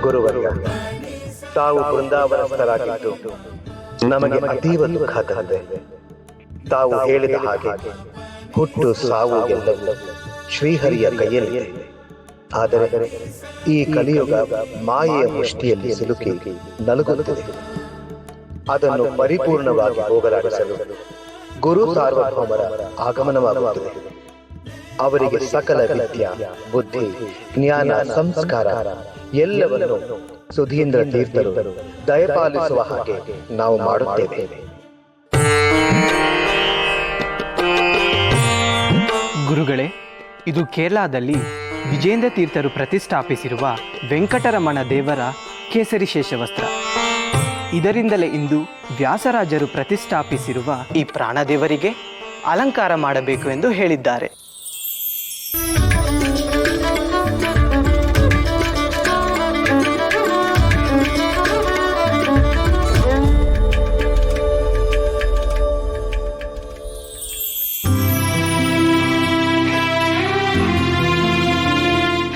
ಗುರುವರ್ಯ, ತಾವು ಬೃಂದಾವನಸ್ಥರಾಗಿದ್ದು ನಮಗೆ ಅತೀವ ದುಃಖ ತಂದೆ. ತಾವು ಹೇಳಿದ ಹಾಗೆ ಹುಟ್ಟು ಸಾವು ಎಲ್ಲವೂ ಶ್ರೀಹರಿಯ ಕೈಯಲ್ಲಿದೆ. ಆದರೆ ಈ ಕಲಿಯುಗ ಮಾಯೆಯ ಮುಷ್ಟಿಯಲ್ಲಿ ಸಿಲುಕಿ ನಲುಗುತ್ತದೆ. ಅದನ್ನು ಪರಿಪೂರ್ಣವಾಗಿ ಹೋಗಲಾಡಿಸಲು ಗುರು ಸಾರ್ವಭೌಮರ ಆಗಮನವಾಗುತ್ತದೆ. ಅವರಿಗೆ ಸಕಲ ವಿದ್ಯಾ, ಬುದ್ಧಿ, ಜ್ಞಾನ, ಸಂಸ್ಕಾರ ಎಲ್ಲವನ್ನು ಸುಧೀಂದ್ರ ತೀರ್ಥರು ದಯಪಾಲಿಸುವ ಹಾಗೆ ನಾವು ಮಾಡುತ್ತೇವೆ. ಗುರುಗಳೇ, ಇದು ಕೇರಳದಲ್ಲಿ ವಿಜೇಂದ್ರ ತೀರ್ಥರು ಪ್ರತಿಷ್ಠಾಪಿಸಿರುವ ವೆಂಕಟರಮಣ ದೇವರ ಕೇಸರಿ ಶೇಷವಸ್ತ್ರ. ಇದರಿಂದಲೇ ಇಂದು ವ್ಯಾಸರಾಜರು ಪ್ರತಿಷ್ಠಾಪಿಸಿರುವ ಈ ಪ್ರಾಣದೇವರಿಗೆ ಅಲಂಕಾರ ಮಾಡಬೇಕು ಎಂದು ಹೇಳಿದ್ದಾರೆ.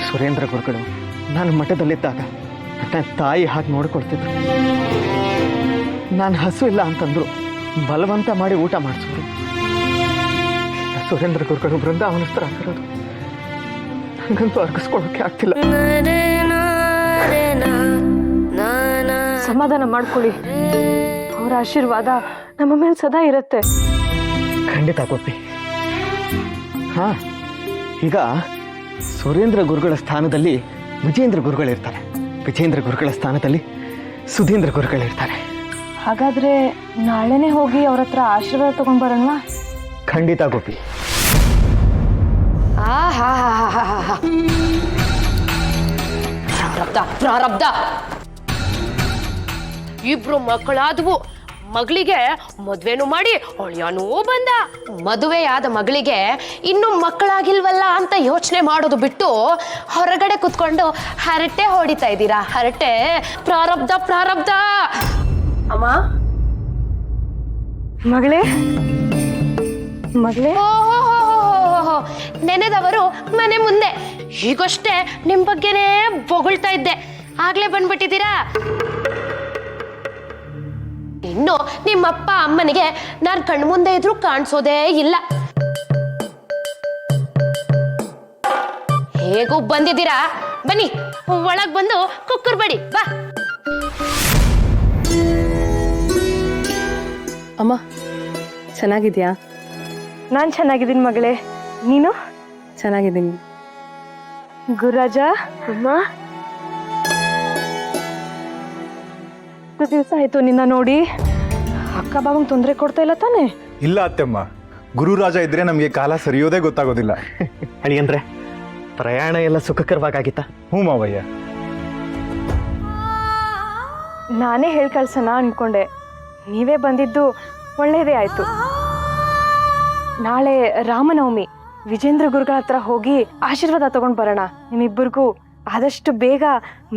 ಸುರೇಂದ್ರ ಗುರುಗಳು ನಾನು ಮಠದಲ್ಲಿದ್ದಾಗ ನನ್ನ ತಾಯಿ ಹಾಗೆ ನೋಡ್ಕೊಳ್ತಿದ್ರು. ನಾನು ಹಸು ಇಲ್ಲ ಅಂತಂದ್ರು ಬಲವಂತ ಮಾಡಿ ಊಟ ಮಾಡಿಸಿದ್ರು. ಸುರೇಂದ್ರ ಗುರುಗಳು ಬೃಂದಾವನಸ್ಥರಾಗಿರೋದು ನನಗಂತೂ ಅರ್ಗಿಸ್ಕೊಳ್ಳೋಕೆ ಆಗ್ತಿಲ್ಲ. ಸಮಾಧಾನ ಮಾಡ್ಕೊಳ್ಳಿ, ಅವರ ಆಶೀರ್ವಾದ ನಮ್ಮ ಮೇಲೆ ಸದಾ ಇರುತ್ತೆ. ಖಂಡಿತ ಗೋಪಿ. ಹಾ, ಈಗ ಸುರೇಂದ್ರ ಗುರುಗಳ ಸ್ಥಾನದಲ್ಲಿ ವಿಜೇಂದ್ರ ಗುರುಗಳಿರ್ತಾರೆ, ವಿಜೇಂದ್ರ ಗುರುಗಳ ಸ್ಥಾನದಲ್ಲಿ ಸುಧೀಂದ್ರ ಗುರುಗಳಿರ್ತಾರೆ. ಹಾಗಾದ್ರೆ ನಾಳೆನೇ ಹೋಗಿ ಅವ್ರ ಹತ್ರ ಆಶೀರ್ವಾದ ತಗೊಂಡ್ ಬರೋಣವಾ? ಖಂಡಿತ ಗೋಪಿ. ಪ್ರಾರಬ್ಧ. ಇಬ್ರು ಮಕ್ಕಳಾದವು. ಮಗಳಿಗೆ ಮದ್ವೆನೂ ಮಾಡಿ ಅಳಿಯಾನೂ ಬಂದ. ಮದುವೆಯಾದ ಮಗಳಿಗೆ ಇನ್ನು ಮಕ್ಕಳಾಗಿಲ್ವಲ್ಲ ಅಂತ ಯೋಚನೆ ಮಾಡೋದು ಬಿಟ್ಟು ಹೊರಗಡೆ ಕುತ್ಕೊಂಡು ಹರಟೆ ಹೊಡಿತಾ ಇದ್ದೀರಾ. ಹರಟೆ. ಪ್ರಾರಬ್ಧ ಪ್ರಾರಬ್ಧ. ಅಮ್ಮ, ಮಗಳೇ ಮಗಳೇ, ಓಹೋ, ನೆನೆದವರು ಮನೆ ಮುಂದೆ. ಈಗಷ್ಟೇ ನಿಮ್ ಬಗ್ಗೆನೇ ಬೊಗಳ್ತಾ ಇದ್ದೆ, ಆಗ್ಲೇ ಬಂದ್ಬಿಟ್ಟಿದ್ದೀರಾ. ಇನ್ನು ನಿಮ್ಮಪ್ಪ ಅಮ್ಮನಿಗೆ ನಾನು ಕಣ್ಮುಂದೆ ಇದ್ರೂ ಕಾಣಿಸೋದೇ ಇಲ್ಲ. ಹೇಗೂ ಬಂದಿದ್ದೀರಾ, ಬನ್ನಿ ಒಳಗ್ ಬಂದು ಕುಕ್ಕರ್ ಬಡಿ ಬಾ. ಅಮ್ಮ ಚೆನ್ನಾಗಿದ್ಯಾ? ನಾನು ಚೆನ್ನಾಗಿದ್ದೀನಿ ಮಗಳೇ, ನೀನು? ಚೆನ್ನಾಗಿದ್ದೀನಿ. ಗುರುರಾಜ, ಅಮ್ಮ ದಿವಸ ಆಯ್ತು ನಿನ್ನ ನೋಡಿ. ಅಕ್ಕ ಬಾವಂಗ್ ತೊಂದರೆ ಕೊಡ್ತಾ ಇಲ್ಲ ತಾನೆ? ಇಲ್ಲ ಅತ್ತೆಮ್ಮ, ಗುರುರಾಜ ಇದ್ರೆ ನಮಗೆ ಕಾಲ ಸರಿಯೋದೇ ಗೊತ್ತಾಗೋದಿಲ್ಲ. ಅಳಿಯಂದ್ರೆ ಪ್ರಯಾಣ ಎಲ್ಲ ಸುಖಕರವಾಗಿತ್ತ? ಹ್ಞೂ ಮಾವಯ್ಯ. ನಾನೇ ಹೇಳಿ ಕಳ್ಸೋಣ ಅನ್ಕೊಂಡೆ, ನೀವೇ ಬಂದಿದ್ದು ಒಳ್ಳೇದೇ ಆಯ್ತು. ನಾಳೆ ರಾಮನವಮಿ, ವಿಜೇಂದ್ರ ಗುರುಗಳ ಹತ್ರ ಹೋಗಿ ಆಶೀರ್ವಾದ ತಗೊಂಡ್ ಬರೋಣ. ನಿಮ್ಮಿಬ್ಬರಿಗೂ ಆದಷ್ಟು ಬೇಗ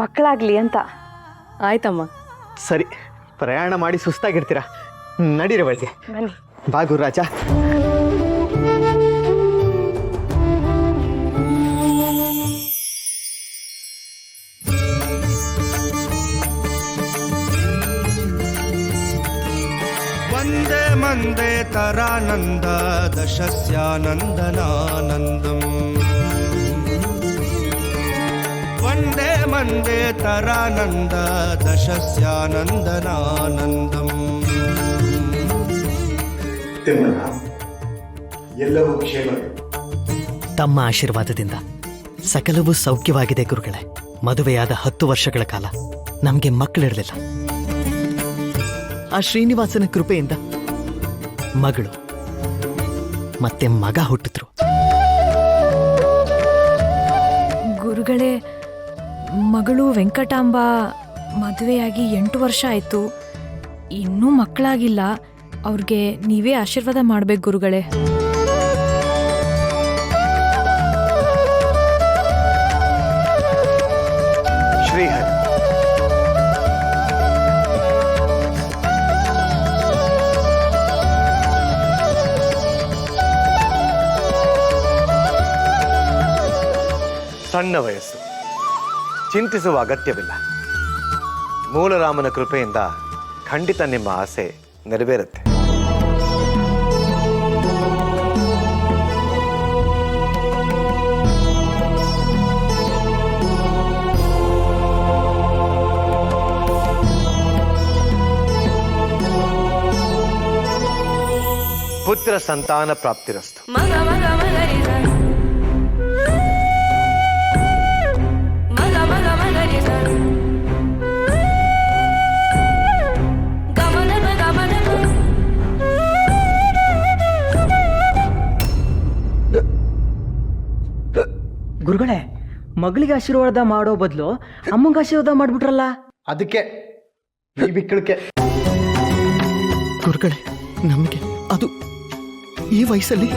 ಮಕ್ಕಳಾಗ್ಲಿ ಅಂತ. ಆಯ್ತಮ್ಮ. ಸರಿ, ಪ್ರಯಾಣ ಮಾಡಿ ಸುಸ್ತಾಗಿರ್ತೀರಾ, ನಡೀರಿ ಒಳಗೆ. ಬನ್ನಿ. ಬಾ ಗುರುರಾಜ. ವಂದೇ ಮಂದೇ ತರಾನಂದ ದಶಸ್ಯಾನಂದನಾನಂದಂ. ವಂದೇ ಮಂದೇ ತರಾನಂದ ದಶಸ್ಯಾನಂದನಾನಂದಂ. ಎಲ್ಲವೂ ಕ್ಷೇಮ. ತಮ್ಮ ಆಶೀರ್ವಾದದಿಂದ ಸಕಲವೂ ಸೌಖ್ಯವಾಗಿದೆ ಗುರುಗಳೇ. ಮದುವೆಯಾದ 10 ವರ್ಷಗಳ ಕಾಲ ನಮಗೆ ಮಕ್ಕಳಿರಲಿಲ್ಲ. ಆ ಶ್ರೀನಿವಾಸನ ಕೃಪೆಯಿಂದ ಮಗಳು ಮತ್ತೆ ಮಗ ಹುಟ್ಟಿದ್ರು. ಗುರುಗಳೇ, ಮಗಳು ವೆಂಕಟಾಂಬ ಮದುವೆಯಾಗಿ 8 ವರ್ಷ ಆಯಿತು, ಇನ್ನೂ ಮಕ್ಕಳಾಗಿಲ್ಲ. ಅವ್ರಿಗೆ ನೀವೇ ಆಶೀರ್ವಾದ ಮಾಡ್ಬೇಕು ಗುರುಗಳೇ. ಶ್ರೀಹರಿ, ಸಣ್ಣ ವಯಸ್ಸು, ಚಿಂತಿಸುವ ಅಗತ್ಯವಿಲ್ಲ. ಮೂಲರಾಮನ ಕೃಪೆಯಿಂದ ಖಂಡಿತ ನಿಮ್ಮ ಆಸೆ ನೆರವೇರುತ್ತೆ. ಪುತ್ರ ಸಂತಾನ ಪ್ರಾಪ್ತಿರಸ್ತು. ಗುರುಗಳೇ, ಮಗಳಿಗೆ ಆಶೀರ್ವಾದ ಮಾಡೋ ಬದಲು ಅಮ್ಮಂಗೆ ಆಶೀರ್ವಾದ ಮಾಡ್ಬಿಟ್ರಲ್ಲ. ಅದಕ್ಕೆ ಈ ಬಿಕ್ಕಳಿಕೆ. ಗುರುಗಳೇ, ನಮಗೆ ಅದು ಈ ವಯಸ್ಸಲ್ಲಿ.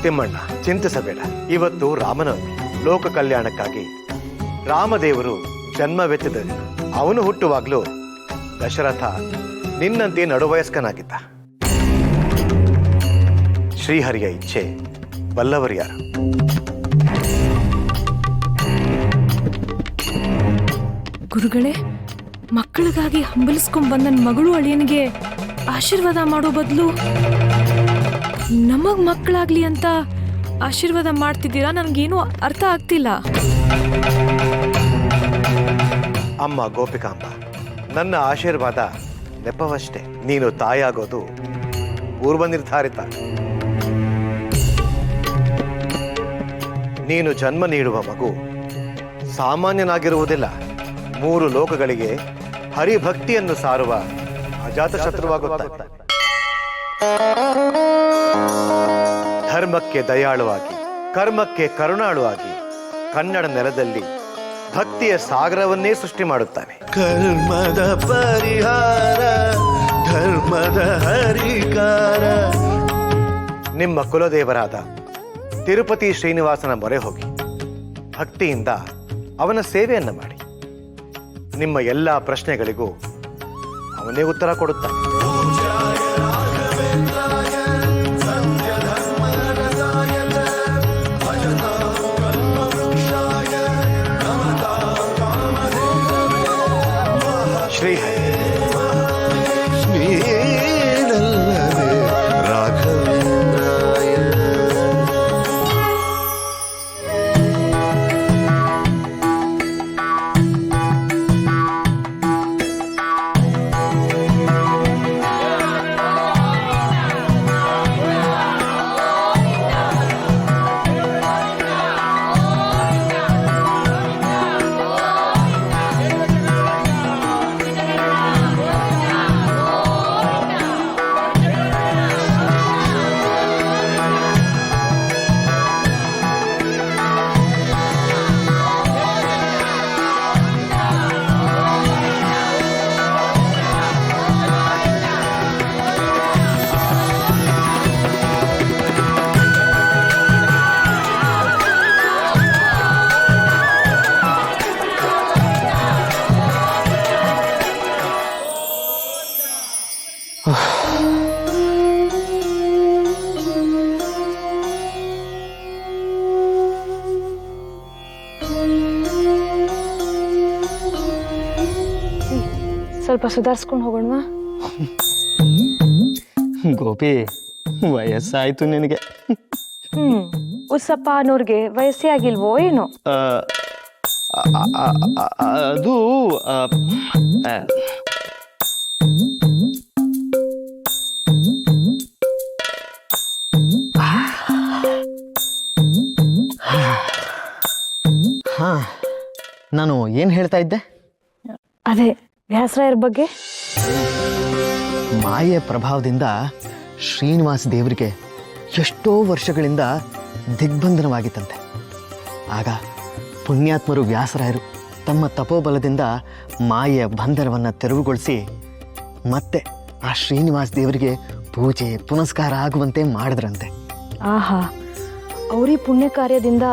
ತಿಮ್ಮಣ್ಣ, ಚಿಂತಿಸಬೇಡ. ಇವತ್ತು ರಾಮನವಮಿ. ಲೋಕ ಕಲ್ಯಾಣಕ್ಕಾಗಿ ರಾಮದೇವರು ಜನ್ಮವೆತ್ತಿದ ದಿನ. ಅವನು ಹುಟ್ಟುವಾಗಲೂ ದಶರಥ ನಿನ್ನಂತೆ ನಡುವಯಸ್ಕನಾಗಿದ್ದ. ಶ್ರೀಹರಿಯ ಇಚ್ಛೆ ಬಲ್ಲವರು ಯಾರು? ಗುರುಗಳೇ, ಮಕ್ಕಳಿಗಾಗಿ ಹಂಬಲಿಸ್ಕೊಂಡ್ ನನ್ನ ಮಗಳು ಅಳಿಯನಿಗೆ ಆಶೀರ್ವಾದ ಮಾಡೋ ಬದಲು ನಮಗ್ ಮಕ್ಕಳಾಗ್ಲಿ ಅಂತ ಆಶೀರ್ವಾದ ಮಾಡ್ತಿದ್ದೀರಾ? ನನಗೇನು ಅರ್ಥ ಆಗ್ತಿಲ್ಲ. ಅಮ್ಮ ಗೋಪಿಕಾಂಬ, ನನ್ನ ಆಶೀರ್ವಾದ ನೆಪವಷ್ಟೇ. ನೀನು ತಾಯಾಗೋದು ಪೂರ್ವ ನಿರ್ಧಾರಿತ. ನೀನು ಜನ್ಮ ನೀಡುವ ಮಗು ಸಾಮಾನ್ಯನಾಗಿರುವುದಿಲ್ಲ. 3 ಲೋಕಗಳಿಗೆ ಹರಿಭಕ್ತಿಯನ್ನು ಸಾರುವ ಅಜಾತಶತ್ರುವಾಗುತ್ತಾನೆ. ಧರ್ಮಕ್ಕೆ ದಯಾಳುವಾಗಿ, ಕರ್ಮಕ್ಕೆ ಕರುಣಾಳುವಾಗಿ ಕನ್ನಡ ನೆಲದಲ್ಲಿ ಭಕ್ತಿಯ ಸಾಗರವನ್ನೇ ಸೃಷ್ಟಿ ಮಾಡುತ್ತಾನೆ. ಕರ್ಮದ ಪರಿಹಾರ, ಧರ್ಮದ ಹರಿಕಾರ. ನಿಮ್ಮ ಕುಲದೇವರಾದ ತಿರುಪತಿ ಶ್ರೀನಿವಾಸನ ಮೊರೆ ಹೋಗಿ ಭಕ್ತಿಯಿಂದ ಅವನ ಸೇವೆಯನ್ನು ಮಾಡಿ. ನಿಮ್ಮ ಎಲ್ಲ ಪ್ರಶ್ನೆಗಳಿಗೂ ಅವನೇ ಉತ್ತರ ಕೊಡುತ್ತಾನೆ. ಶ್ರೀಹರಿ ನೀನಲ್ಲದೆ ರಾಘವೇಂದ್ರಾಯ. ಸ್ವಲ್ಪ ಸುಧಾರಿಸ್ಕೊಂಡು ಹೋಗೋಣ. ಗೋಪಿ, ವಯಸ್ಸಾಯ್ತು ನಿನಗೆ. ಉತ್ಸಪ್ಪ ಅನ್ನೋರ್ಗೆ ವಯಸ್ಸೇ ಆಗಿಲ್ವೋ ಏನೋ? ಅದು ಹಾ, ನಾನು ಏನು ಹೇಳ್ತಾ ಇದ್ದೆ? ಅದೇ ವ್ಯಾಸರಾಯರ ಬಗ್ಗೆ. ಮಾಯೆಯ ಪ್ರಭಾವದಿಂದ ಶ್ರೀನಿವಾಸ ದೇವರಿಗೆ ಎಷ್ಟೋ ವರ್ಷಗಳಿಂದ ದಿಗ್ಬಂಧನವಾಗಿತ್ತಂತೆ. ಆಗ ಪುಣ್ಯಾತ್ಮರು ವ್ಯಾಸರಾಯರು ತಮ್ಮ ತಪೋಬಲದಿಂದ ಮಾಯೆಯ ಬಂಧನವನ್ನು ತೆರವುಗೊಳಿಸಿ ಮತ್ತೆ ಆ ಶ್ರೀನಿವಾಸ ದೇವರಿಗೆ ಪೂಜೆ ಪುನಸ್ಕಾರ ಆಗುವಂತೆ ಮಾಡಿದ್ರಂತೆ. ಆಹಾ, ಅವರಿ ಪುಣ್ಯ ಕಾರ್ಯದಿಂದ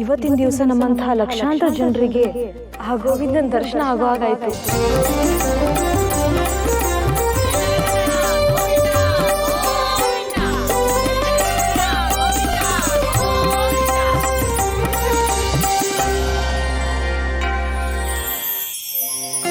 ಇವತ್ತಿನ ದಿವಸ ನಮ್ಮಂತಹ ಲಕ್ಷಾಂತರ ಜನರಿಗೆ ಆ ಗೋವಿಂದನ ದರ್ಶನ ಆಗೋ ಹಾಗಾಯ್ತು.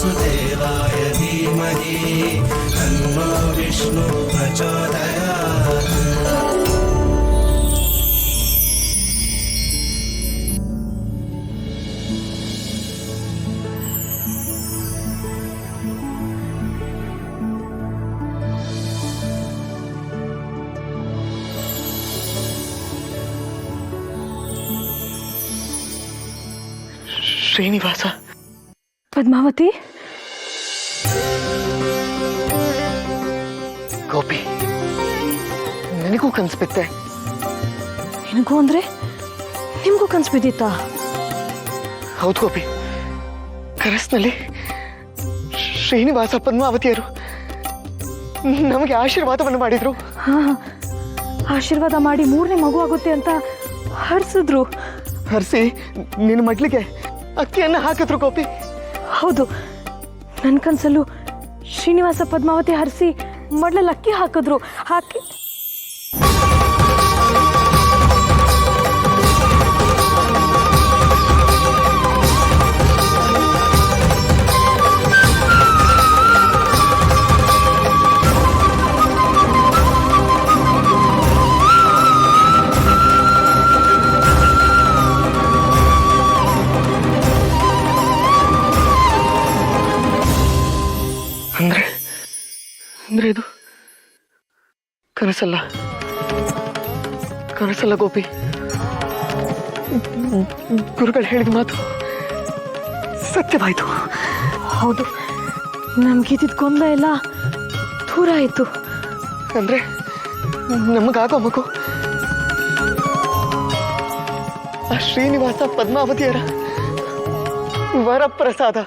वासुदेवाय धीमहि तन्नो विष्णु प्रचोदयात् ಶ್ರೀನಿವಾಸ, ಪದ್ಮಾವತಿ, ಗೋಪಿ, ನನಗೂ ಕನ್ಸು ಬಿತ್ತೆ. ನಿನಗೂ ಅಂದ್ರೆ ನಿಮಗೂ ಕನ್ಸು ಬಿದ್ದಿತ್ತಾ? ಹೌದು ಗೋಪಿ, ಕನಸಿನಲ್ಲಿ ಶ್ರೀನಿವಾಸ ಪದ್ಮಾವತಿಯರು ನಮಗೆ ಆಶೀರ್ವಾದವನ್ನು ಮಾಡಿದ್ರು. ಹಾ, ಆಶೀರ್ವಾದ ಮಾಡಿ 3ನೇ ಮಗು ಆಗುತ್ತೆ ಅಂತ ಹರಿಸಿದ್ರು. ಹರಿಸಿ ನಿನ್ನ ಮಡ್ಲಿಗೆ ಅಕ್ಕಿಯನ್ನು ಹಾಕಿದ್ರು ಗೋಪಿ. ಹೌದು, ನನ್ನ ಕನಸಲ್ಲೂ ಶ್ರೀನಿವಾಸ ಪದ್ಮಾವತಿ ಹರಿಸಿ ಮಡ್ಲಲ್ಲಿ ಅಕ್ಕಿ ಹಾಕಿದ್ರು. ಹಾಕಿ ಅಂದ್ರೆ ಇದು ಕನಸಲ್ಲ, ಕನಸಲ್ಲ ಗೋಪಿ. ಗುರುಗಳು ಹೇಳಿದ ಮಾತು ಸತ್ಯವಾಯ್ತು. ಹೌದು, ನಮ್ಗಿದ್ದಿದ್ದ ಗೊಂದಲ ಎಲ್ಲ ದೂರ ಆಯಿತು. ಅಂದ್ರೆ ನಮಗಾಗೋ ಮಗು ಆ ಶ್ರೀನಿವಾಸ ಪದ್ಮಾವತಿಯರ ವರಪ್ರಸಾದ.